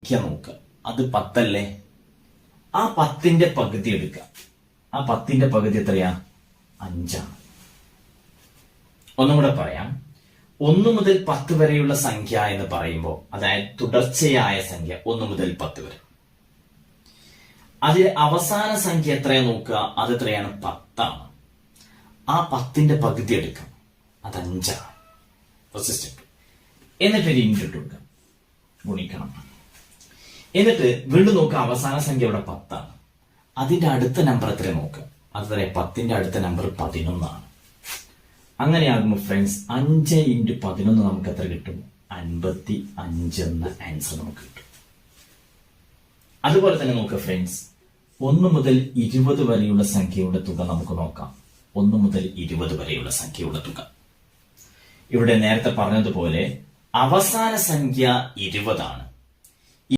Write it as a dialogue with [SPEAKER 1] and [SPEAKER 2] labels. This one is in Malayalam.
[SPEAKER 1] സംഖ്യ നോക്കുക. അത് 10 അല്ലേ? ആ 10ന്റെ പകുതി എടുക്കുക. ആ 10ന്റെ പകുതി എത്രയാ? 5 ആണ്. ഒന്നും കൂടെ പറയാം. 1 മുതൽ 10 വരെയുള്ള സംഖ്യ എന്ന് പറയുമ്പോൾ, അതായത് തുടർച്ചയായ സംഖ്യ 1 മുതൽ 10 വരെ, അതിൽ അവസാന സംഖ്യ എത്രയാ നോക്കുക. അത് എത്രയാണ്? 10 ആണ്. ആ 10ന്റെ പകുതി എടുക്കാം. അത് 5 ആണ്. എന്നിട്ട് ഒരു ഇൻറ്റു കൊടുക്കാം, ഗുണിക്കണം. എന്നിട്ട് വീണ്ടും നോക്കുക, അവസാന സംഖ്യ ഇവിടെ 10 ആണ്. അതിന്റെ അടുത്ത നമ്പർ എത്ര നോക്കുക. അത് 10ന്റെ അടുത്ത നമ്പർ 11 ആണ്. അങ്ങനെയാകുമ്പോൾ ഫ്രണ്ട്സ് 5 × 11 നമുക്ക് എത്ര കിട്ടും? 55 എന്ന ആൻസർ നമുക്ക് കിട്ടും. അതുപോലെ തന്നെ നോക്കുക ഫ്രണ്ട്സ്, 1 മുതൽ 20 വരെയുള്ള സംഖ്യയുടെ തുക നമുക്ക് നോക്കാം. 1 മുതൽ 20 വരെയുള്ള സംഖ്യയുടെ തുക. ഇവിടെ നേരത്തെ പറഞ്ഞതുപോലെ അവസാന സംഖ്യ 20 ആണ്.